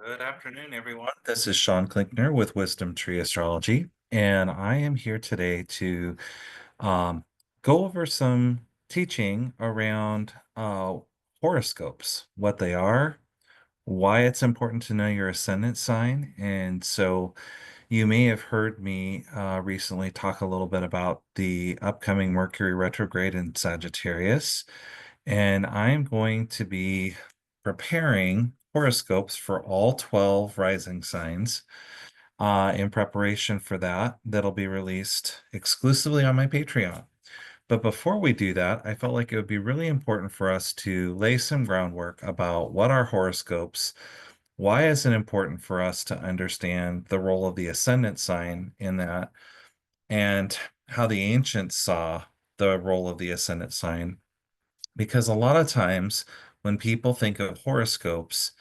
Good afternoon, everyone. This is Sean Klinkner with Wisdom Tree Astrology, and I am here today to um, go over some teaching around horoscopes, what they are, why it's important to know your ascendant sign. And so you may have heard me recently talk a little bit about the upcoming Mercury retrograde in Sagittarius. And I'm going to be preparing horoscopes for all 12 rising signs in preparation for that. That'll be released exclusively on my Patreon. But before we do that, I felt like it would be really important for us to lay some groundwork about what are horoscopes, why is it important for us to understand the role of the ascendant sign in that, and how the ancients saw the role of the ascendant sign, because a lot of times when people think of horoscopes,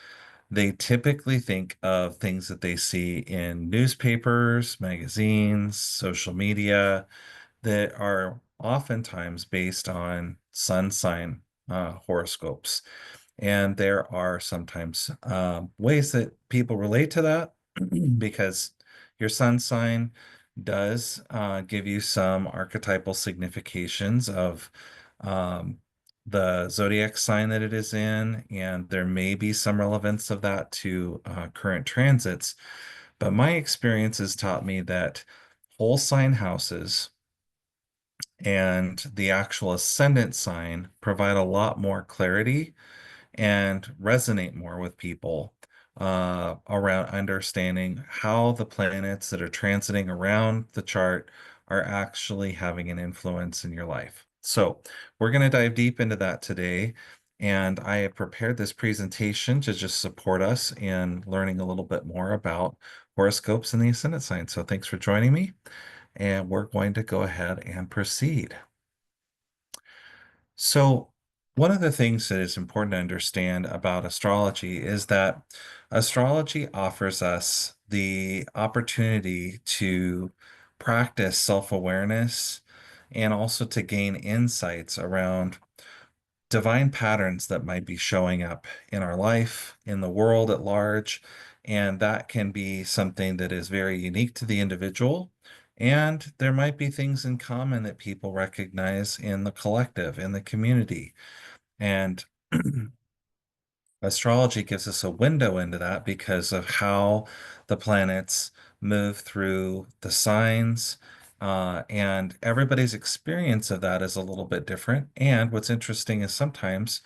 they typically think of things that they see in newspapers, magazines, social media that are oftentimes based on sun sign horoscopes. And there are sometimes ways that people relate to that because your sun sign does give you some archetypal significations of um, the zodiac sign that it is in, and there may be some relevance of that to current transits. But my experience has taught me that whole sign houses and the actual ascendant sign provide a lot more clarity and resonate more with people around understanding how the planets that are transiting around the chart are actually having an influence in your life. So, we're going to dive deep into that today. And I have prepared this presentation to just support us in learning a little bit more about horoscopes and the ascendant sign. So, thanks for joining me. And we're going to go ahead and proceed. So, one of the things that is important to understand about astrology is that astrology offers us the opportunity to practice self-awareness and also to gain insights around divine patterns that might be showing up in our life, in the world at large. And that can be something that is very unique to the individual. And there might be things in common that people recognize in the collective, in the community. And astrology gives us a window into that because of how the planets move through the signs. And everybody's experience of that is a little bit different. And what's interesting is sometimes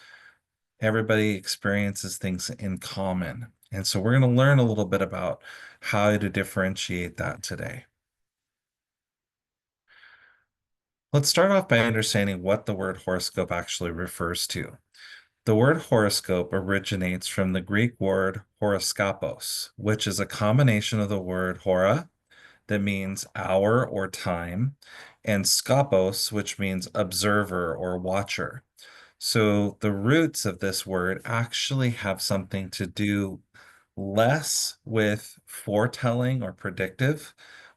everybody experiences things in common. And so we're going to learn a little bit about how to differentiate that today. Let's start off by understanding what the word horoscope actually refers to. The word horoscope originates from the Greek word horoskopos, which is a combination of the word hora, that means hour or time, and skopos, which means observer or watcher. So the roots of this word actually have something to do less with foretelling or predictive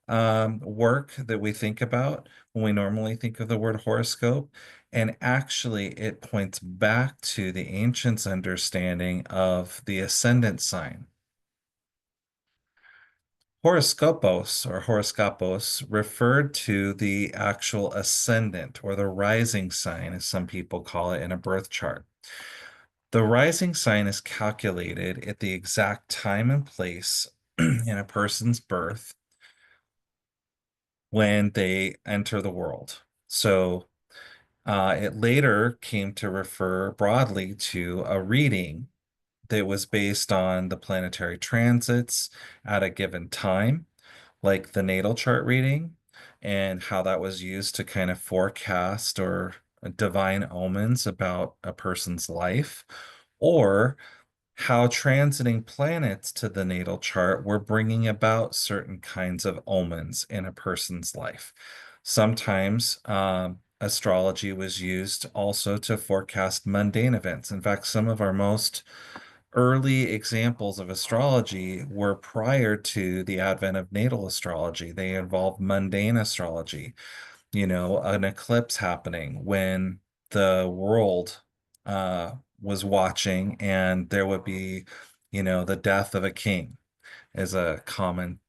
work that we think about when we normally think of the word horoscope. And actually, it points back to the ancients' understanding of the ascendant sign. Horoscopos or horoscopos referred to the actual ascendant or the rising sign, as some people call it in a birth chart. The rising sign is calculated at the exact time and place in a person's birth when they enter the world. So it later came to refer broadly to a reading that was based on the planetary transits at a given time, like the natal chart reading, and how that was used to kind of forecast or divine omens about a person's life, or how transiting planets to the natal chart were bringing about certain kinds of omens in a person's life. Sometimes astrology was used also to forecast mundane events. In fact, some of our most early examples of astrology were prior to the advent of natal astrology. They involved mundane astrology, an eclipse happening when the world was watching, and there would be, the death of a king is a common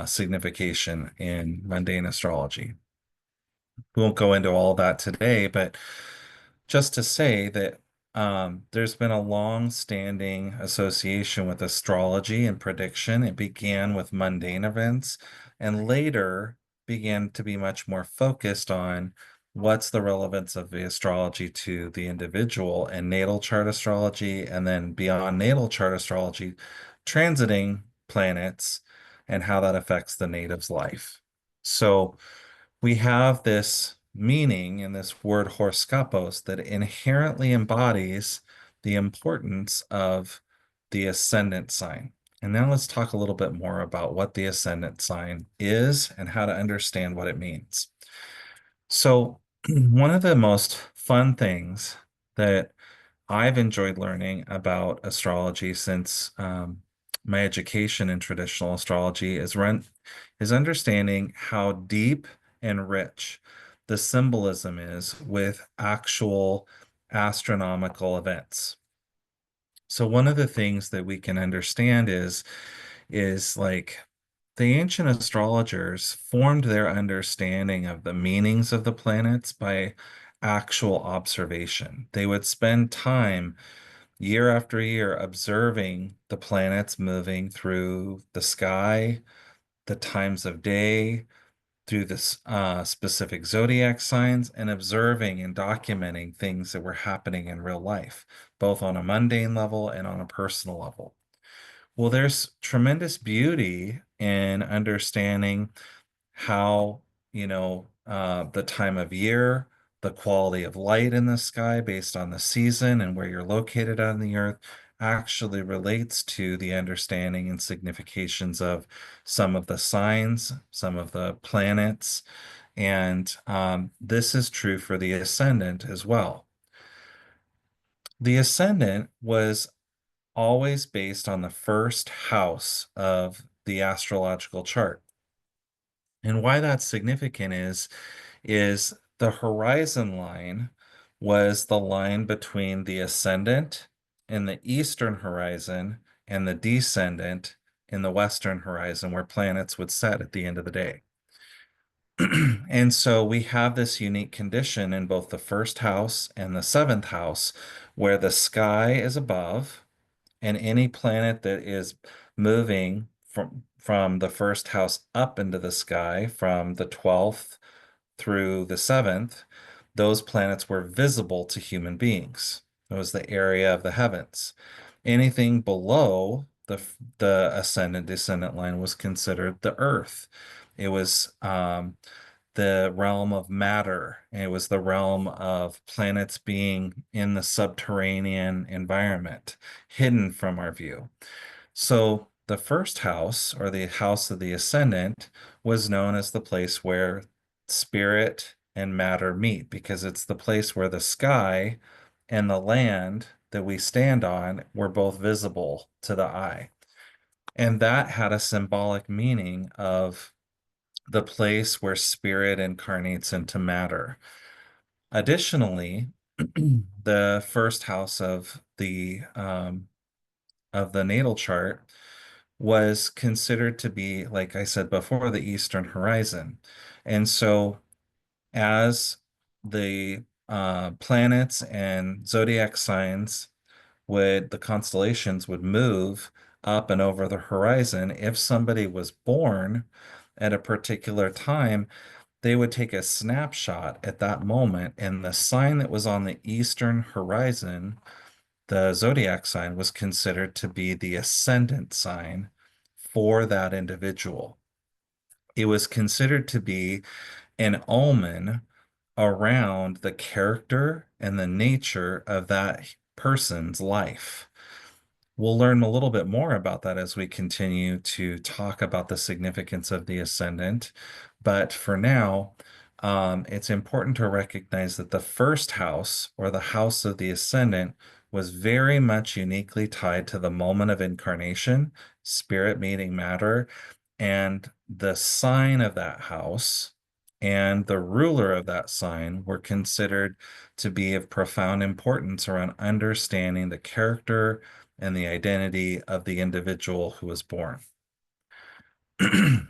signification in mundane astrology. We won't go into all that today, but just to say that there's been a long-standing association with astrology and prediction. It began with mundane events and later began to be much more focused on what's the relevance of the astrology to the individual and natal chart astrology, and then beyond natal chart astrology, transiting planets and how that affects the native's life. So we have this meaning in this word horoscopos that inherently embodies the importance of the ascendant sign. And now let's talk a little bit more about what the ascendant sign is and how to understand what it means. So, one of the most fun things that I've enjoyed learning about astrology since my education in traditional astrology is understanding how deep and rich the symbolism is with actual astronomical events. So one of the things that we can understand is like the ancient astrologers formed their understanding of the meanings of the planets by actual observation. They would spend time year after year observing the planets moving through the sky, the times of day, through the specific zodiac signs, and observing and documenting things that were happening in real life, both on a mundane level and on a personal level. Well, there's tremendous beauty in understanding how, the time of year, the quality of light in the sky based on the season and where you're located on the earth actually relates to the understanding and significations of some of the signs, some of the planets. And this is true for the ascendant as well. The ascendant was always based on the first house of the astrological chart. And why that's significant is the horizon line was the line between the ascendant in the eastern horizon and the descendant in the western horizon, where planets would set at the end of the day. And so we have this unique condition in both the first house and the seventh house, where the sky is above, and any planet that is moving from the first house up into the sky from the 12th through the 7th, those planets were visible to human beings. It was the area of the heavens. Anything below the ascendant descendant line was considered the earth. It was the realm of matter. It was the realm of planets being in the subterranean environment, hidden from our view. So the first house, or the house of the ascendant, was known as the place where spirit and matter meet, because it's the place where the sky and the land that we stand on were both visible to the eye. And that had a symbolic meaning of the place where spirit incarnates into matter. Additionally, the first house of the natal chart was considered to be, like I said before, the eastern horizon. And so as the planets and zodiac signs the constellations would move up and over the horizon, if somebody was born at a particular time, they would take a snapshot at that moment, and the sign that was on the eastern horizon, the zodiac sign, was considered to be the ascendant sign for that individual. It was considered to be an omen around the character and the nature of that person's life. We'll learn a little bit more about that as we continue to talk about the significance of the ascendant. But for now, it's important to recognize that the first house, or the house of the ascendant, was very much uniquely tied to the moment of incarnation, spirit meeting matter, and the sign of that house and the ruler of that sign were considered to be of profound importance around understanding the character and the identity of the individual who was born. The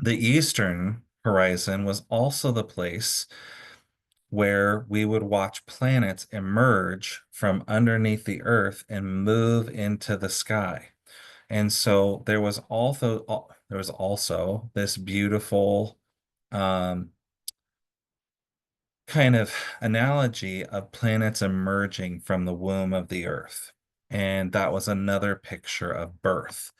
eastern horizon was also the place where we would watch planets emerge from underneath the earth and move into the sky. And so there was also this beautiful um, kind of analogy of planets emerging from the womb of the earth. And that was another picture of birth.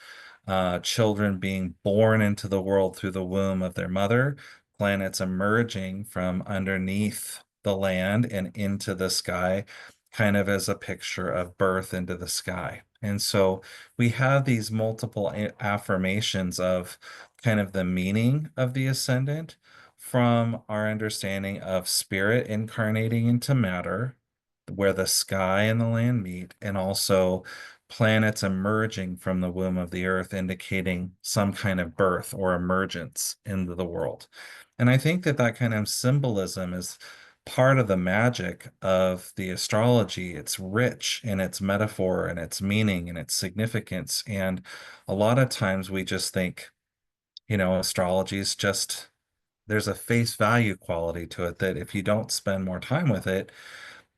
Children being born into the world through the womb of their mother, planets emerging from underneath the land and into the sky, kind of as a picture of birth into the sky. And so we have these multiple affirmations of kind of the meaning of the ascendant from our understanding of spirit incarnating into matter, where the sky and the land meet, and also planets emerging from the womb of the earth, indicating some kind of birth or emergence into the world. And I think that that kind of symbolism is part of the magic of the astrology. It's rich in its metaphor and its meaning and its significance. And a lot of times we just think, astrology is just there's a face value quality to it that if you don't spend more time with it,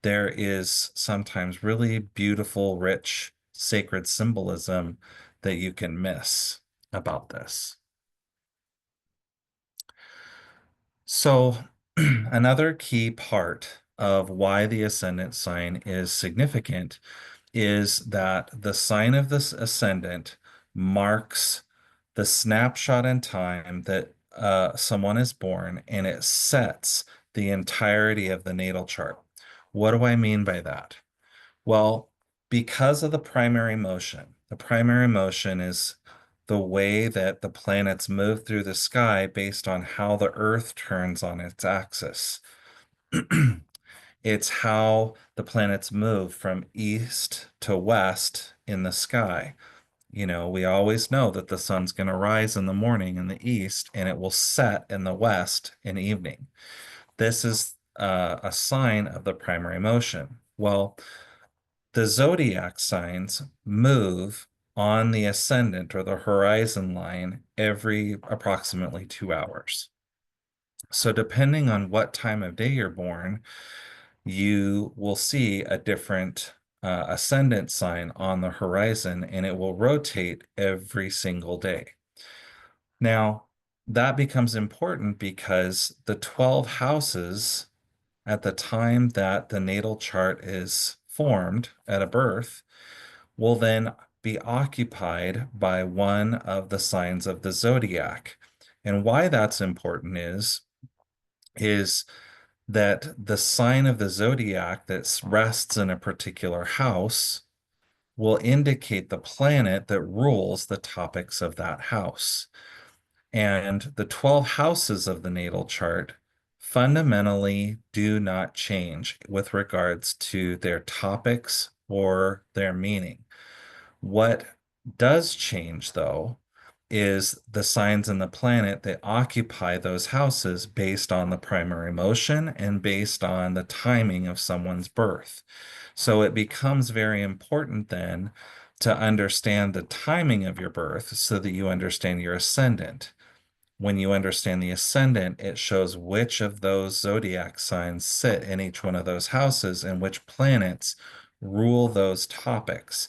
there is sometimes really beautiful, rich, sacred symbolism that you can miss about this. So, another key part of why the ascendant sign is significant is that the sign of this ascendant marks the snapshot in time that someone is born, and it sets the entirety of the natal chart. What do I mean by that? Well, because of the primary motion is the way that the planets move through the sky based on how the Earth turns on its axis. It's how the planets move from east to west in the sky. We always know that the sun's going to rise in the morning in the east and it will set in the west in evening. This is a sign of the primary motion. Well, the zodiac signs move on the ascendant or the horizon line every approximately 2 hours. So, depending on what time of day you're born, you will see a different ascendant sign on the horizon, and it will rotate every single day. Now, that becomes important because the 12 houses at the time that the natal chart is formed at a birth will then be occupied by one of the signs of the zodiac. And why that's important is that the sign of the zodiac that rests in a particular house will indicate the planet that rules the topics of that house. And the 12 houses of the natal chart fundamentally do not change with regards to their topics or their meaning. What does change, though, is the signs in the planet that occupy those houses based on the primary motion and based on the timing of someone's birth. So it becomes very important then to understand the timing of your birth so that you understand your ascendant. When you understand the ascendant, it shows which of those zodiac signs sit in each one of those houses and which planets rule those topics.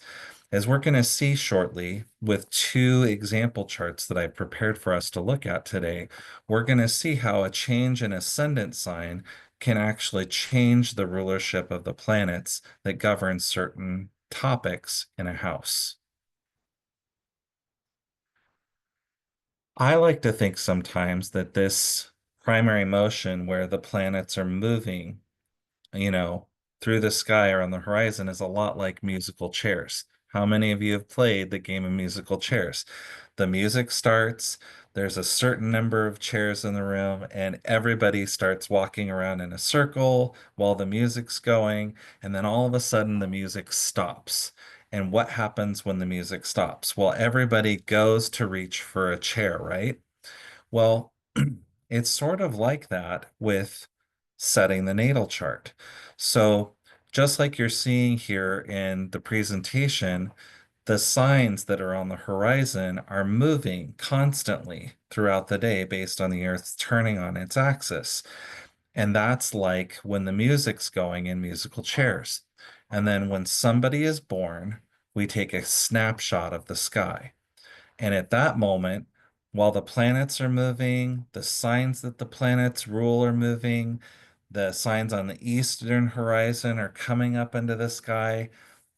As we're going to see shortly with two example charts that I prepared for us to look at today, we're going to see how a change in ascendant sign can actually change the rulership of the planets that govern certain topics in a house. I like to think sometimes that this primary motion where the planets are moving, you know, through the sky or on the horizon is a lot like musical chairs. How many of you have played the game of musical chairs? The music starts, there's a certain number of chairs in the room, and everybody starts walking around in a circle while the music's going, and then all of a sudden the music stops. And what happens when the music stops? Well, everybody goes to reach for a chair, right? Well, it's sort of like that with setting the natal chart. So, just like you're seeing here in the presentation, the signs that are on the horizon are moving constantly throughout the day based on the Earth's turning on its axis. And that's like when the music's going in musical chairs. And then when somebody is born, we take a snapshot of the sky. And at that moment, while the planets are moving, the signs that the planets rule are moving, the signs on the eastern horizon are coming up into the sky,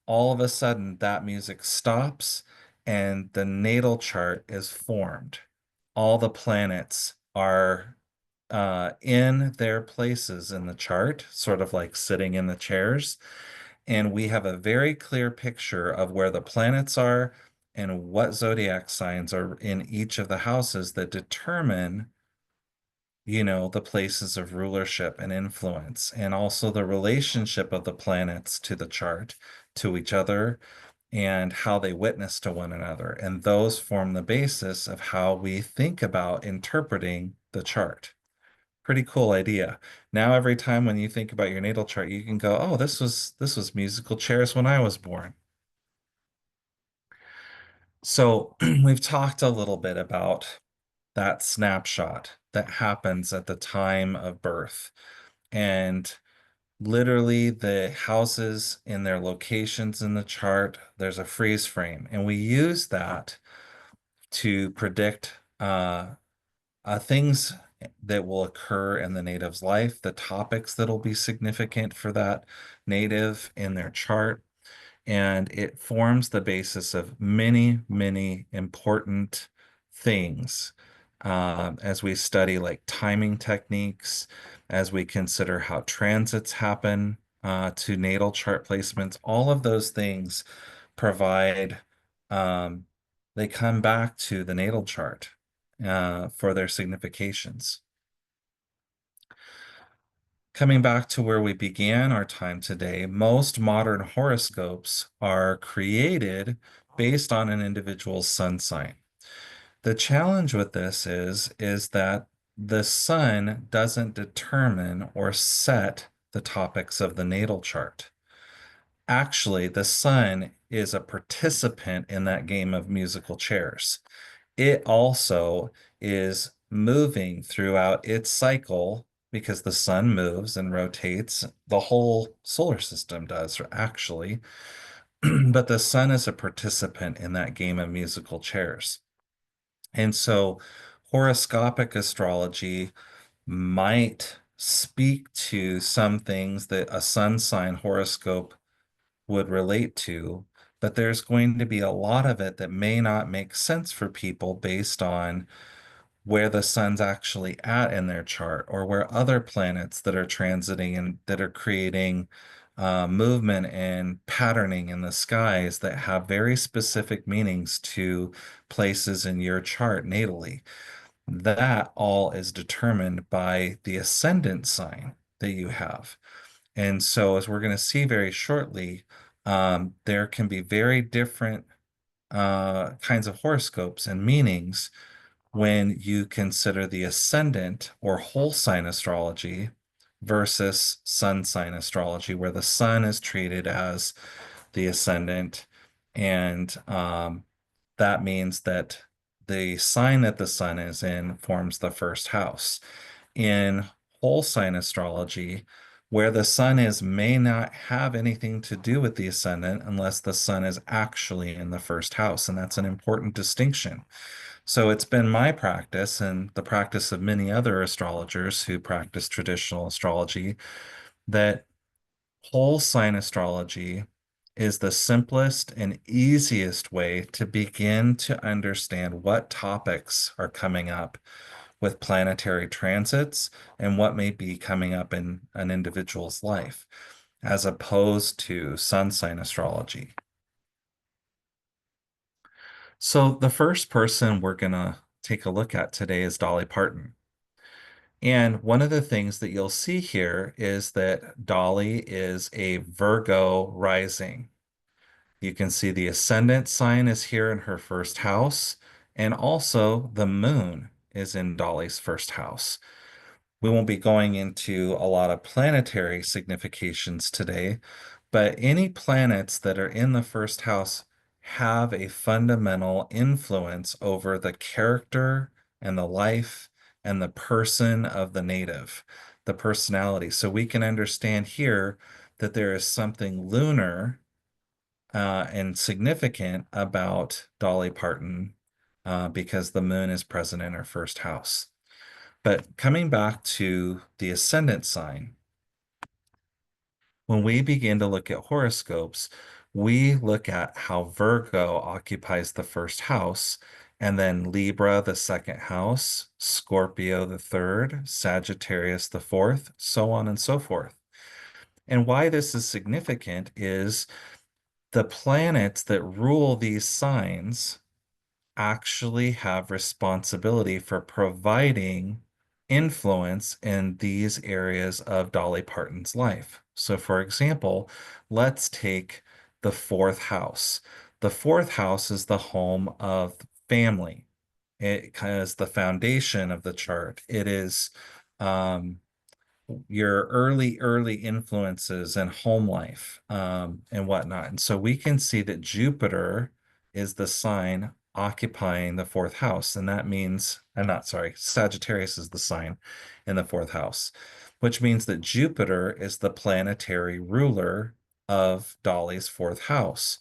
all of a sudden that music stops and the natal chart is formed. All the planets are in their places in the chart, sort of like sitting in the chairs. And we have a very clear picture of where the planets are and what zodiac signs are in each of the houses that determine, the places of rulership and influence, and also the relationship of the planets to the chart, to each other, and how they witness to one another. And those form the basis of how we think about interpreting the chart. Pretty cool idea. Now every time when you think about your natal chart, you can go, "Oh, this was musical chairs when I was born." So we've talked a little bit about that snapshot that happens at the time of birth. And literally the houses in their locations in the chart, there's a freeze frame. And we use that to predict things that will occur in the native's life, the topics that'll be significant for that native in their chart. And it forms the basis of many, many important things as we study like timing techniques, as we consider how transits happen to natal chart placements. All of those things provide, um, they come back to the natal chart for their significations. Coming back to where we began our time today, most modern horoscopes are created based on an individual's sun sign. The challenge with this is that the sun doesn't determine or set the topics of the natal chart. Actually, the sun is a participant in that game of musical chairs. It also is moving throughout its cycle because the sun moves and rotates. The whole solar system does, actually. But the sun is a participant in that game of musical chairs. And so horoscopic astrology might speak to some things that a sun sign horoscope would relate to, but there's going to be a lot of it that may not make sense for people based on where the sun's actually at in their chart or where other planets that are transiting and that are creating movement and patterning in the skies that have very specific meanings to places in your chart natally. That all is determined by the ascendant sign that you have. And so, as we're going to see very shortly, there can be very different kinds of horoscopes and meanings when you consider the ascendant or whole sign astrology versus sun sign astrology, where the sun is treated as the ascendant. And that means that the sign that the sun is in forms the first house. In whole sign astrology, where the sun is may not have anything to do with the ascendant unless the sun is actually in the first house. And that's an important distinction. So it's been my practice and the practice of many other astrologers who practice traditional astrology that whole sign astrology is the simplest and easiest way to begin to understand what topics are coming up with planetary transits and what may be coming up in an individual's life, as opposed to sun sign astrology. So the first person we're going to take a look at today is Dolly Parton. And one of the things that you'll see here is that Dolly is a Virgo rising. You can see the ascendant sign is here in her first house, and also the moon is in Dolly's first house. We won't be going into a lot of planetary significations today, but any planets that are in the first house have a fundamental influence over the character and the life and the person of the native, the personality. So we can understand here that there is something lunar and significant about Dolly Parton because the moon is present in her first house. But coming back to the ascendant sign, when we begin to look at horoscopes, we look at how Virgo occupies the first house, and then Libra, the second house, Scorpio, the third, Sagittarius, the fourth, so on and so forth. And why this is significant is the planets that rule these signs actually have responsibility for providing influence in these areas of Dolly Parton's life. So, for example, let's take the fourth house. The fourth house is the home of family. It kind of is the foundation of the chart. It is um, your early influences and home life and whatnot. And so we can see that Jupiter is the sign occupying the fourth house. And that means, I'm not sorry, Sagittarius is the sign in the fourth house, which means that Jupiter is the planetary ruler of Dolly's fourth house.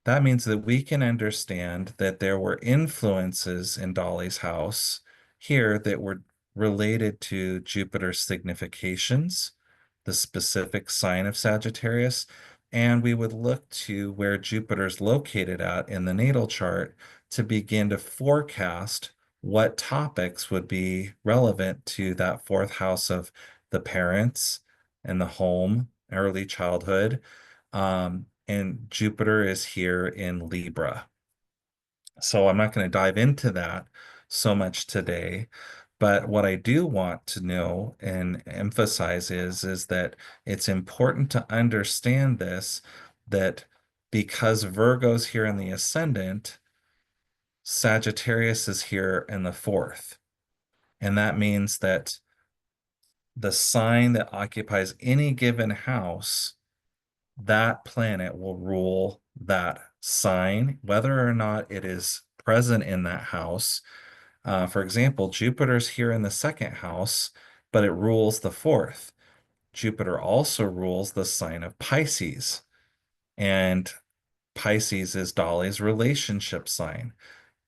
That means that we can understand that there were influences in Dolly's house here that were related to Jupiter's significations, the specific sign of Sagittarius, and we would look to where Jupiter's located at in the natal chart to begin to forecast what topics would be relevant to that fourth house of the parents and the home, early childhood. And Jupiter is here in Libra. So I'm not going to dive into that so much today. But what I do want to know and emphasize is that it's important to understand this, that because Virgo's here in the ascendant, Sagittarius is here in the fourth. And that means that the sign that occupies any given house, that planet will rule that sign, whether or not it is present in that house. For example, Jupiter's here in the second house, but it rules the fourth. Jupiter also rules the sign of Pisces, and Pisces is Dolly's relationship sign.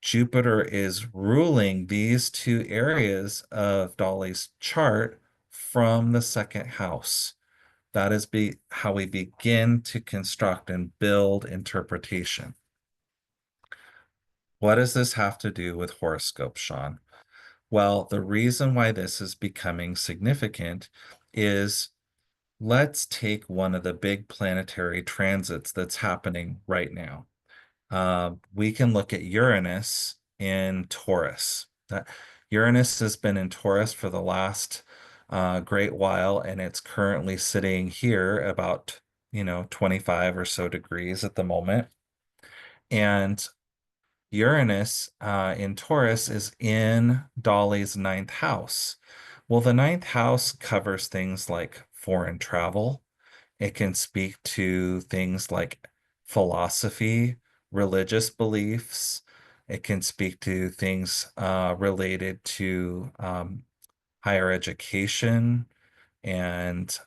Jupiter is ruling these two areas of Dolly's chart from the second house. That is how we begin to construct and build interpretation. What does this have to do with horoscopes, Sean? Well, the reason why this is becoming significant is let's take one of the big planetary transits that's happening right now. We can look at Uranus in Taurus. Uranus has been in Taurus for the last great while, and it's currently sitting here about, 25 or so degrees at the moment. And Uranus in Taurus is in Dolly's ninth house. Well, the ninth house covers things like foreign travel. It can speak to things like philosophy, religious beliefs. It can speak to things related to higher education and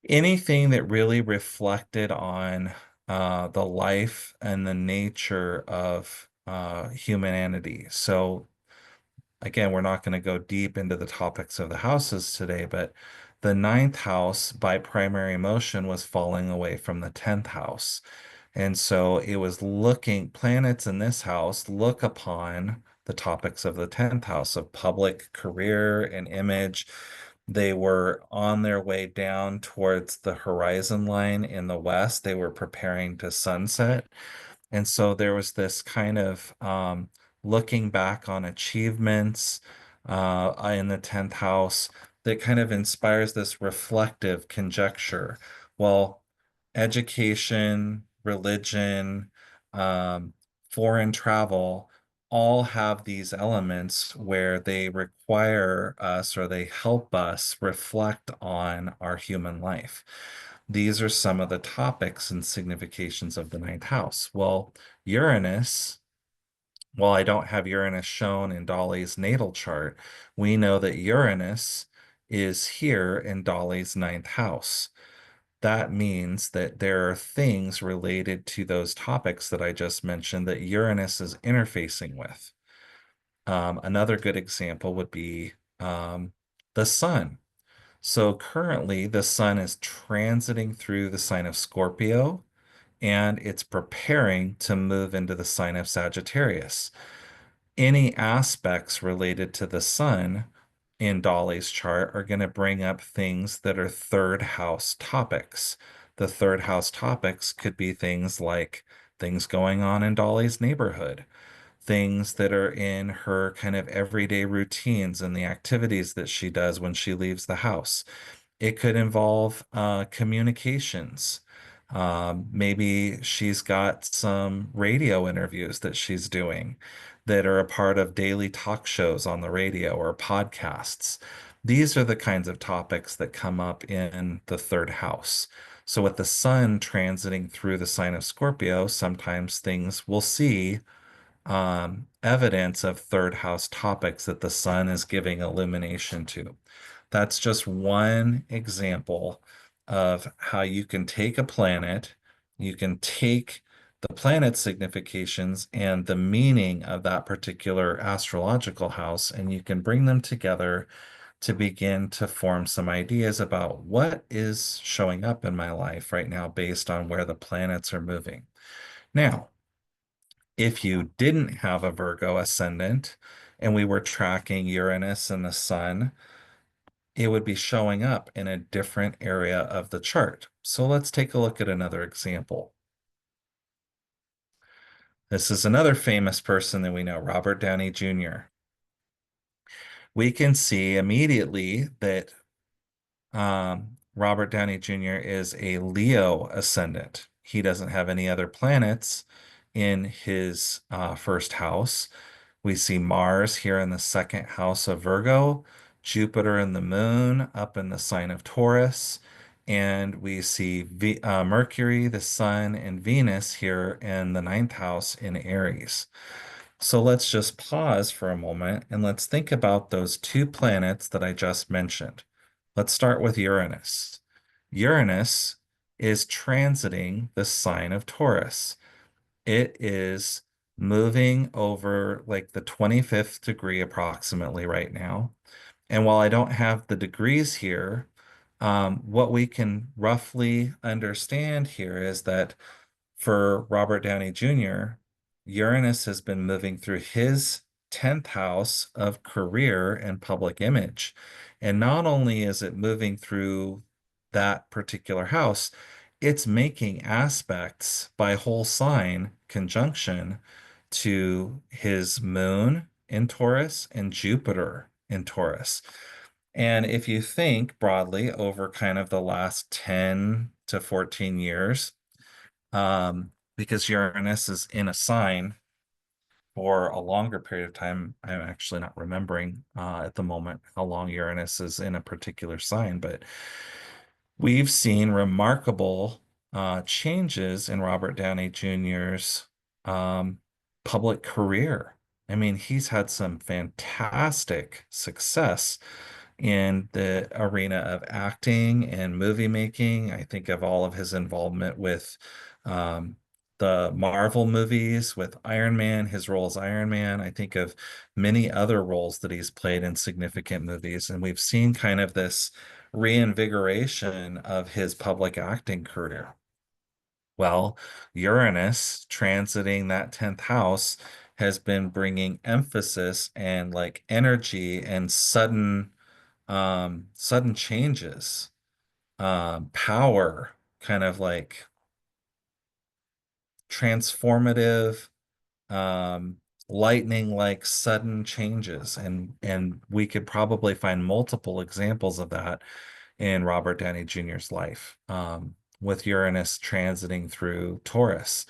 anything that really reflected on the life and the nature of humanity. So again, we're not going to go deep into the topics of the houses today, but the ninth house by primary motion was falling away from the 10th house. And so it was looking, planets in this house look upon the topics of the 10th house of public career and image. They were on their way down towards the horizon line in the west. They were preparing to sunset. And so there was this kind of looking back on achievements in the 10th house that kind of inspires this reflective conjecture. Well, education, religion, um, foreign travel, all have these elements where they require us or they help us reflect on our human life. These are some of the topics and significations of the ninth house. Well, Uranus, while I don't have Uranus shown in Dolly's natal chart, we know that Uranus is here in Dolly's ninth house. That means that there are things related to those topics that I just mentioned that Uranus is interfacing with. Another good example would be the sun. So currently, the sun is transiting through the sign of Scorpio and it's preparing to move into the sign of Sagittarius. Any aspects related to the sun in Dolly's chart are going to bring up things that are third house topics. The third house topics could be things like things going on in Dolly's neighborhood, things that are in her kind of everyday routines and the activities that she does when she leaves the house. It could involve communications. Maybe she's got some radio interviews that she's doing that are a part of daily talk shows on the radio or podcasts. These are the kinds of topics that come up in the third house. So, with the sun transiting through the sign of Scorpio, sometimes things will see evidence of third house topics that the sun is giving illumination to. That's just one example of how you can take a planet, you can take the planet's significations and the meaning of that particular astrological house, and you can bring them together to begin to form some ideas about what is showing up in my life right now based on where the planets are moving. Now, if you didn't have a Virgo ascendant and we were tracking Uranus and the sun, it would be showing up in a different area of the chart. So let's take a look at another example. This is another famous person that we know, Robert Downey Jr. We can see immediately that Robert Downey Jr. is a Leo ascendant. He doesn't have any other planets in his first house. We see Mars here in the second house of Virgo, Jupiter and the moon up in the sign of Taurus, and we see Mercury, the sun, and Venus here in the ninth house in Aries. So let's just pause for a moment and let's think about those two planets that I just mentioned. Let's start with Uranus. Uranus is transiting the sign of Taurus. It is moving over like the 25th degree approximately right now. And while I don't have the degrees here, what we can roughly understand here is that for Robert Downey Jr., Uranus has been moving through his 10th house of career and public image. And not only is it moving through that particular house, it's making aspects by whole sign conjunction to his moon in Taurus and Jupiter in Taurus. And if you think broadly over kind of the last 10 to 14 years, because Uranus is in a sign for a longer period of time. I'm actually not remembering at the moment how long Uranus is in a particular sign, but we've seen remarkable changes in Robert Downey Jr.'s um, public career. I mean, he's had some fantastic success in the arena of acting and movie making. I think of all of his involvement with um, the Marvel movies, with Iron Man, his role as Iron Man. I think of many other roles that he's played in significant movies. And we've seen kind of this reinvigoration of his public acting career. Well, Uranus transiting that 10th house has been bringing emphasis and like energy and sudden changes, power, kind of like transformative, um, lightning like sudden changes. And we could probably find multiple examples of that in Robert Downey Jr.'s life, with Uranus transiting through Taurus.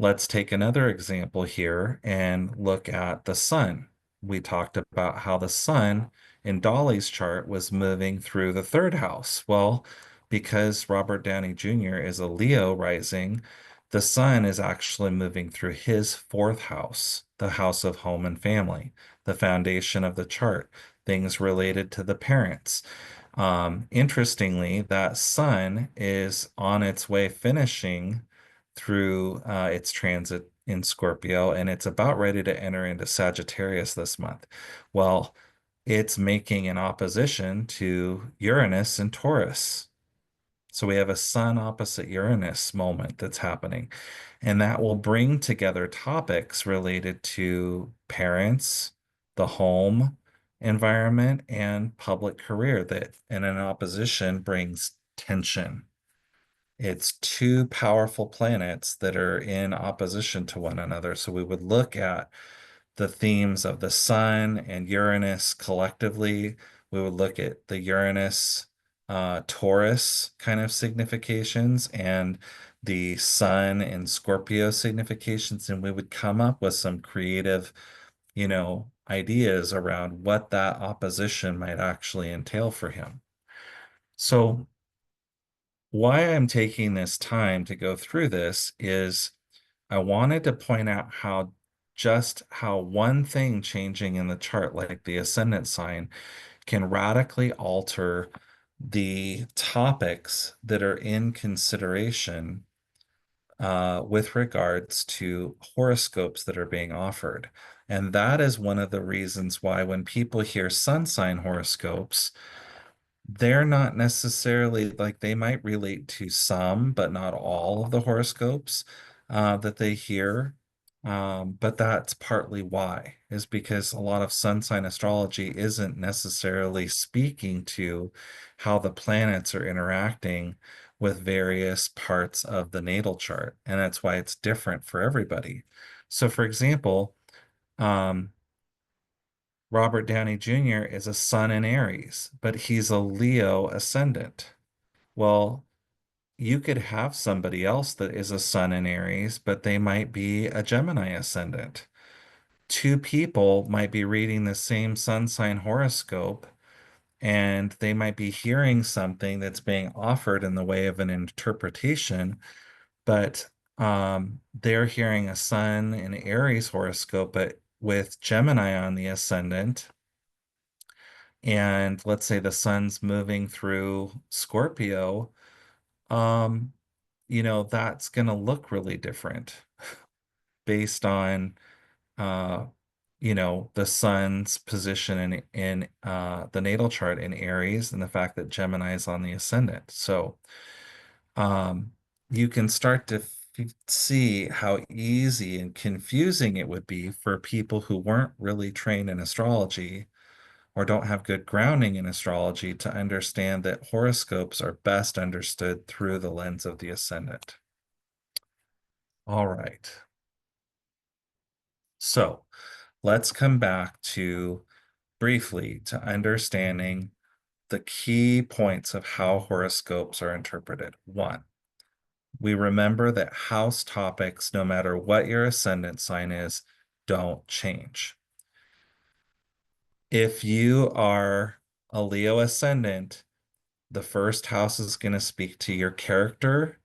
Let's take another example here and look at the sun. We talked about how the sun in Dolly's chart was moving through the third house. Well, because Robert Downey Jr. is a Leo rising, the sun is actually moving through his fourth house, the house of home and family, the foundation of the chart, things related to the parents. Interestingly, that sun is on its way finishing through its transit in Scorpio, and it's about ready to enter into Sagittarius this month. Well, it's making an opposition to Uranus and Taurus. So we have a sun opposite Uranus moment that's happening, and that will bring together topics related to parents, the home environment, and public career that, in an opposition, brings tension. It's two powerful planets that are in opposition to one another. So we would look at the themes of the Sun and Uranus collectively. We would look at the Uranus Taurus kind of significations and the Sun and Scorpio significations, and we would come up with some creative, ideas around what that opposition might actually entail for him. So why I'm taking this time to go through this is I wanted to point out how one thing changing in the chart, like the ascendant sign, can radically alter the topics that are in consideration with regards to horoscopes that are being offered. And that is one of the reasons why when people hear sun sign horoscopes, they're not necessarily like they might relate to some, but not all of the horoscopes that they hear. But that's partly why, is because a lot of sun sign astrology isn't necessarily speaking to how the planets are interacting with various parts of the natal chart. And that's why it's different for everybody. So, for example, um, Robert Downey Jr. is a sun in Aries, but he's a Leo ascendant. Well, you could have somebody else that is a sun in Aries, but they might be a Gemini ascendant. Two people might be reading the same sun sign horoscope, and they might be hearing something that's being offered in the way of an interpretation, but they're hearing a sun in Aries horoscope, but with Gemini on the ascendant and let's say the sun's moving through Scorpio, um, that's going to look really different based on, uh, the sun's position in the natal chart in Aries and the fact that Gemini is on the ascendant. So, um, you can start to see how easy and confusing it would be for people who weren't really trained in astrology or don't have good grounding in astrology to understand that horoscopes are best understood through the lens of the ascendant. All right. So let's come back to briefly to understanding the key points of how horoscopes are interpreted. One, we remember that house topics, no matter what your ascendant sign is, don't change. If you are a Leo ascendant, the first house is going to speak to your character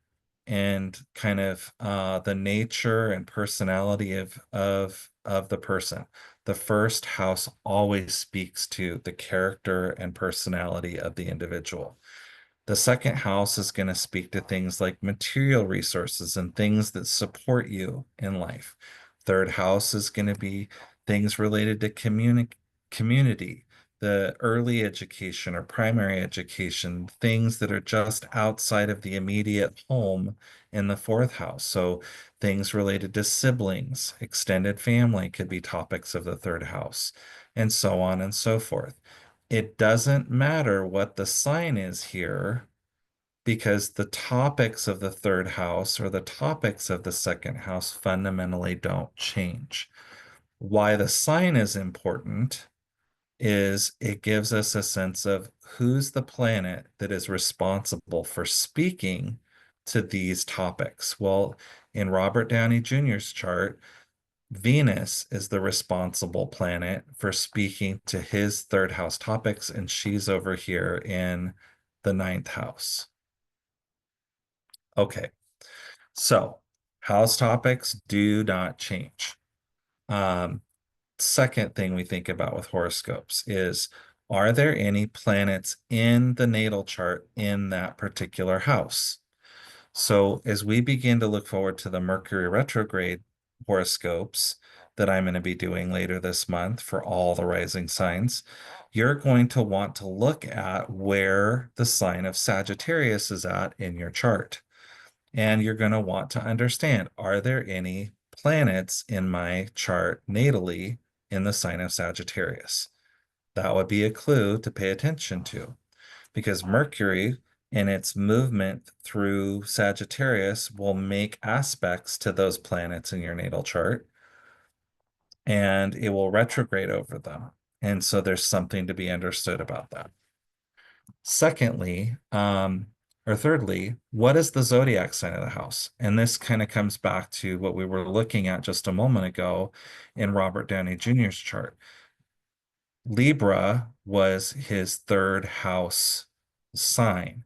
and kind of the nature and personality of the person. The first house always speaks to the character and personality of the individual. The second house is going to speak to things like material resources and things that support you in life. Third house is going to be things related to community, the early education or primary education, things that are just outside of the immediate home in the fourth house. So things related to siblings, extended family could be topics of the third house, and so on and so forth. It doesn't matter what the sign is here because the topics of the third house or the topics of the second house fundamentally don't change. Why the sign is important is it gives us a sense of who's the planet that is responsible for speaking to these topics. Well, In Robert Downey Jr.'s chart, Venus is the responsible planet for speaking to his third house topics, and she's over here in the ninth house. Okay, so house topics do not change. Um, Second thing we think about with horoscopes is, are there any planets in the natal chart in that particular house? So as we begin to look forward to the Mercury retrograde horoscopes that I'm going to be doing later this month for all the rising signs, you're going to want to look at where the sign of Sagittarius is at in your chart. And you're going to want to understand, are there any planets in my chart natally in the sign of Sagittarius? That would be a clue to pay attention to, because Mercury in its movement through Sagittarius will make aspects to those planets in your natal chart, and it will retrograde over them. And so there's something to be understood about that. Secondly, or thirdly, what is the zodiac sign of the house? And this kind of comes back to what we were looking at just a moment ago in Robert Downey Jr.'s chart. Libra was his third house sign.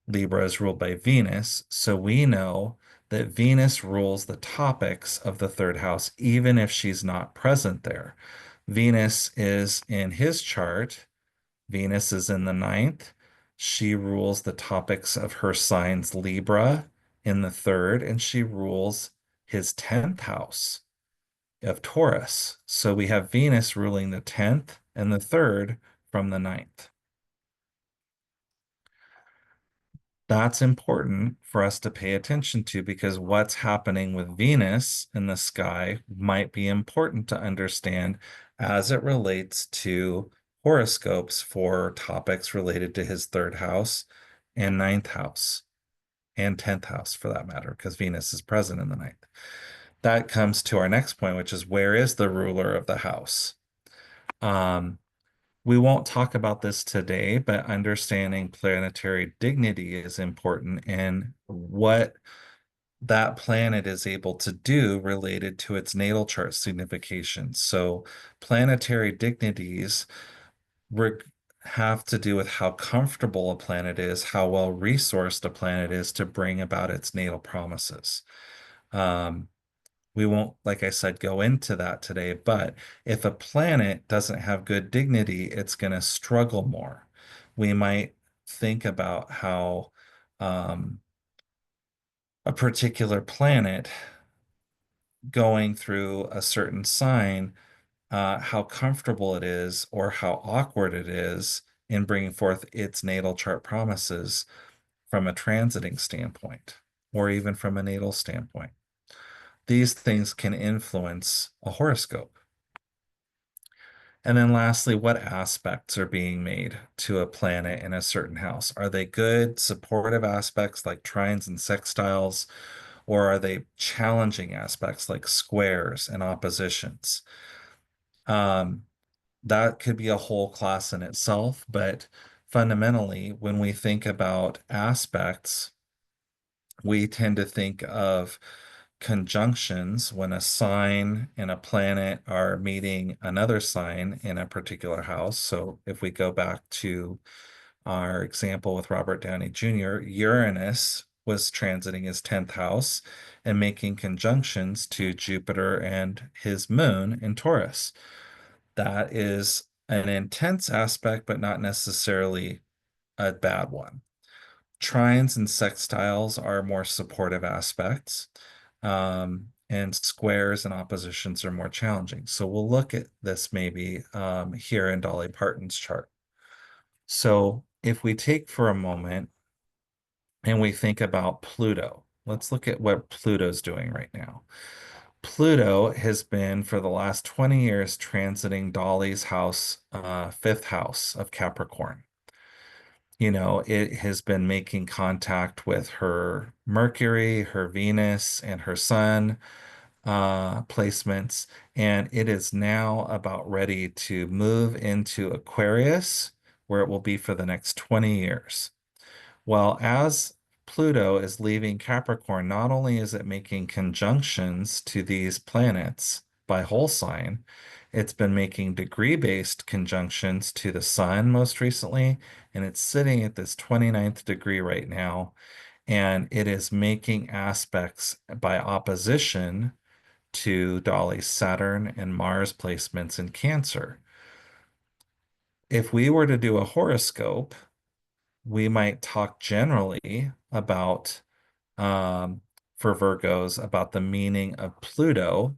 Libra is ruled by Venus, so we know that Venus rules the topics of the third house, even if she's not present there. Venus is in his chart. Venus is in the ninth. She rules the topics of her signs Libra in the third, and she rules his 10th house of Taurus. So we have Venus ruling the 10th and the third from the ninth. That's important for us to pay attention to, because what's happening with Venus in the sky might be important to understand as it relates to horoscopes for topics related to his third house and ninth house and 10th house for that matter, because Venus is present in the ninth. That comes to our next point, which is, where is the ruler of the house? Um, we won't talk about this today, but understanding planetary dignity is important, and what that planet is able to do related to its natal chart signification. So planetary dignities have to do with how comfortable a planet is, how well resourced a planet is to bring about its natal promises. Um, we won't, like I said, go into that today, but if a planet doesn't have good dignity, it's going to struggle more. We might think about how a particular planet going through a certain sign, how comfortable it is or how awkward it is in bringing forth its natal chart promises from a transiting standpoint or even from a natal standpoint. These things can influence a horoscope. And then lastly, what aspects are being made to a planet in a certain house? Are they good, supportive aspects like trines and sextiles, or are they challenging aspects like squares and oppositions? Um, that could be a whole class in itself, but fundamentally, when we think about aspects, we tend to think of conjunctions when a sign and a planet are meeting another sign in a particular house. So if we go back to our example with Robert Downey Jr., Uranus was transiting his 10th house and making conjunctions to Jupiter and his moon in Taurus. That is an intense aspect, but not necessarily a bad one. Trines and sextiles are more supportive aspects, and squares and oppositions are more challenging. So we'll look at this maybe here in Dolly Parton's chart. So if we take for a moment and we think about Pluto, let's look at what Pluto's doing right now. Pluto has been for the last 20 years transiting Dolly's house, fifth house of Capricorn. You know, it has been making contact with her Mercury, her Venus, and her Sun placements, and it is now about ready to move into Aquarius, where it will be for the next 20 years. Well, as Pluto is leaving Capricorn, not only is it making conjunctions to these planets by whole sign, it's been making degree-based conjunctions to the Sun most recently, and it's sitting at this 29th degree right now, and it is making aspects by opposition to Dolly's Saturn and Mars placements in Cancer. If we were to do a horoscope, we might talk generally about, um, for Virgos, about the meaning of Pluto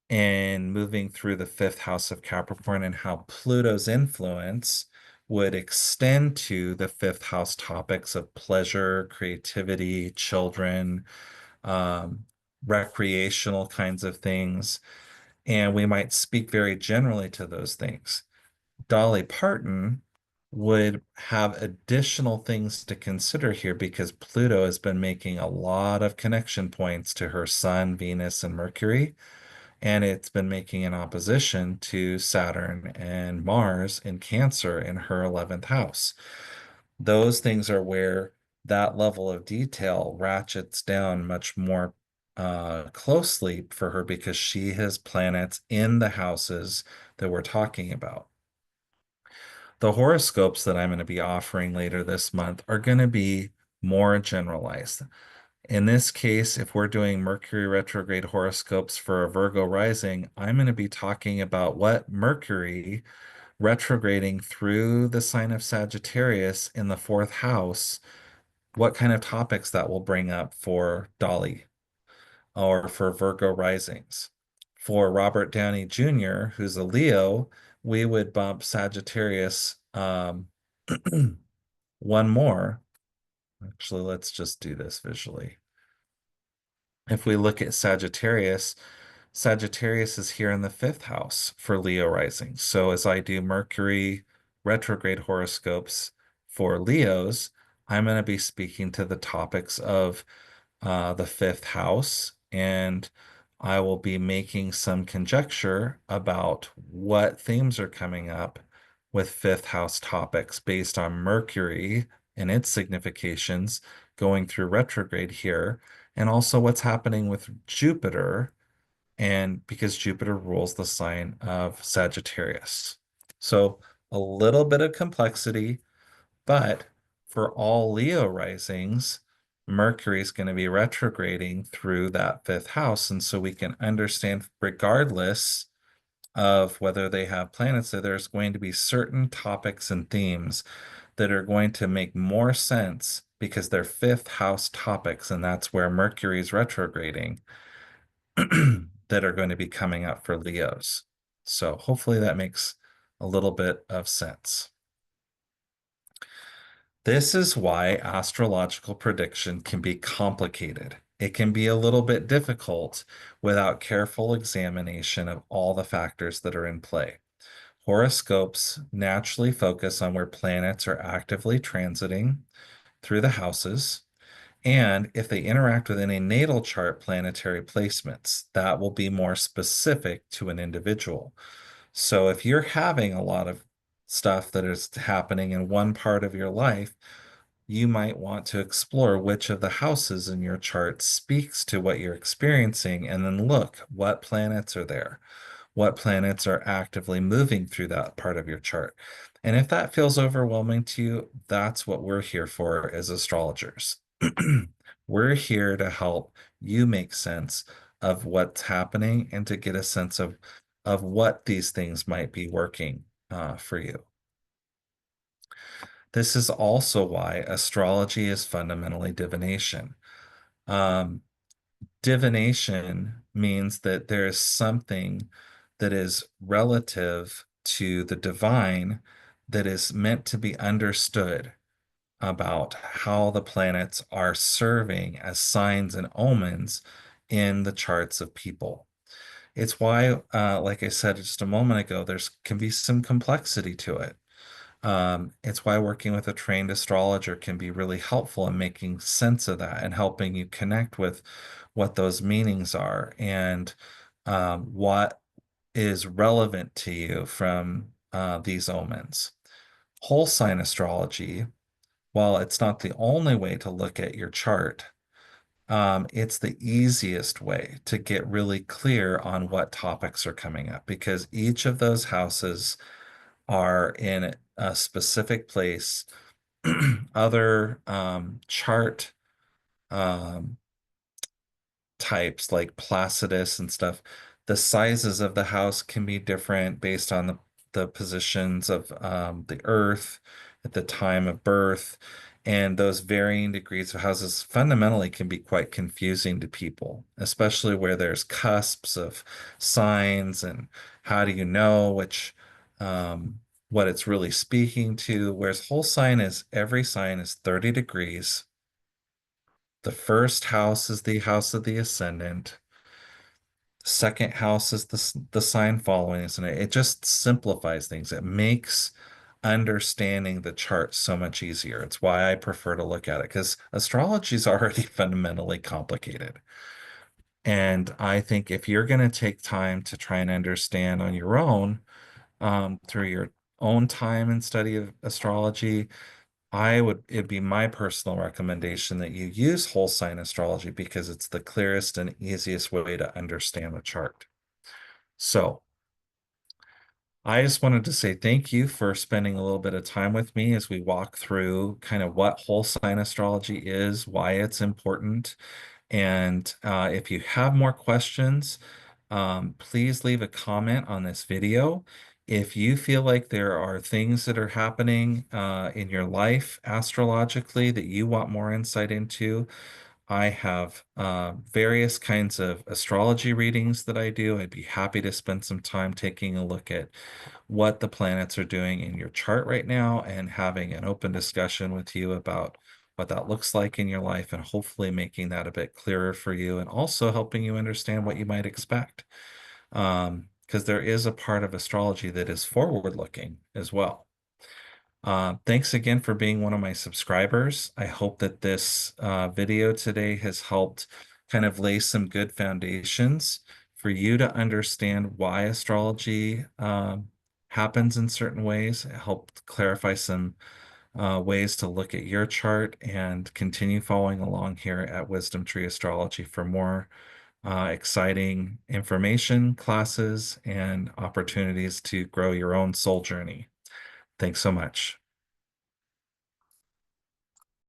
and moving through the fifth house of Capricorn and how Pluto's influence would extend to the fifth house topics of pleasure, creativity, children, um, recreational kinds of things. And we might speak very generally to those things. Dolly Parton would have additional things to consider here because Pluto has been making a lot of connection points to her Sun, Venus, and Mercury, and it's been making an opposition to Saturn and Mars in Cancer in her 11th house. Those things are where that level of detail ratchets down much more closely for her because she has planets in the houses that we're talking about. The horoscopes that I'm going to be offering later this month are going to be more generalized. In this case, if we're doing Mercury retrograde horoscopes for a Virgo rising, I'm going to be talking about what Mercury retrograding through the sign of Sagittarius in the fourth house, what kind of topics that will bring up for Dolly or for Virgo risings. For Robert Downey Jr., who's a Leo, we would bump Sagittarius one more. Actually, let's just do this visually. If we look at Sagittarius, Sagittarius is here in the fifth house for Leo rising. So as I do Mercury retrograde horoscopes for Leos, I'm going to be speaking to the topics of the fifth house, and I will be making some conjecture about what themes are coming up with fifth house topics based on Mercury and its significations going through retrograde here, and also what's happening with Jupiter, and because Jupiter rules the sign of Sagittarius. So a little bit of complexity, but for all Leo risings, Mercury is going to be retrograding through that fifth house. And so we can understand, regardless of whether they have planets there, there's going to be certain topics and themes that are going to make more sense because they're fifth house topics, and that's where Mercury is retrograding that are going to be coming up for Leos. So hopefully that makes a little bit of sense. This is why astrological prediction can be complicated. It can be a little bit difficult without careful examination of all the factors that are in play. Horoscopes naturally focus on where planets are actively transiting through the houses, and if they interact with any natal chart planetary placements, that will be more specific to an individual. So if you're having a lot of stuff that is happening in one part of your life, you might want to explore which of the houses in your chart speaks to what you're experiencing, and then look what planets are there, what planets are actively moving through that part of your chart. And if that feels overwhelming to you, that's what we're here for as astrologers. We're here to help you make sense of what's happening and to get a sense of what these things might be working for you. This is also why astrology is fundamentally divination. Um, Divination means that there is something that is relative to the divine that is meant to be understood about how the planets are serving as signs and omens in the charts of people. It's why, like I said just a moment ago, there's can be some complexity to it. It's why working with a trained astrologer can be really helpful in making sense of that and helping you connect with what those meanings are and what is relevant to you from these omens. Whole sign astrology while it's not the only way to look at your chart, it's the easiest way to get really clear on what topics are coming up because each of those houses are in a specific place. Other chart um, types like Placidus and stuff, the sizes of the house can be different based on the positions of the Earth at the time of birth. And those varying degrees of houses fundamentally can be quite confusing to people, especially where there's cusps of signs and how do you know what it's really speaking to. Whereas whole sign is every sign is 30 degrees. The first house is the house of the ascendant. Second house is the sign following, isn't it? It just simplifies things. It makes understanding the chart so much easier. It's why I prefer to look at it because astrology is already fundamentally complicated. And I think if you're going to take time to try and understand on your own, through your own time and study of astrology, it'd be my personal recommendation that you use whole sign astrology because it's the clearest and easiest way to understand the chart. So I just wanted to say thank you for spending a little bit of time with me as we walk through kind of what whole sign astrology is, why it's important. And if you have more questions, please leave a comment on this video. If you feel like there are things that are happening in your life astrologically that you want more insight into, I have various kinds of astrology readings that I do. I'd be happy to spend some time taking a look at what the planets are doing in your chart right now and having an open discussion with you about what that looks like in your life and hopefully making that a bit clearer for you and also helping you understand what you might expect. Because there is a part of astrology that is forward looking as well. Thanks again for being one of my subscribers. I hope that this video today has helped kind of lay some good foundations for you to understand why astrology happens in certain ways. It helped clarify some ways to look at your chart and continue following along here at Wisdom Tree Astrology for more exciting information, classes, and opportunities to grow your own soul journey. Thanks so much.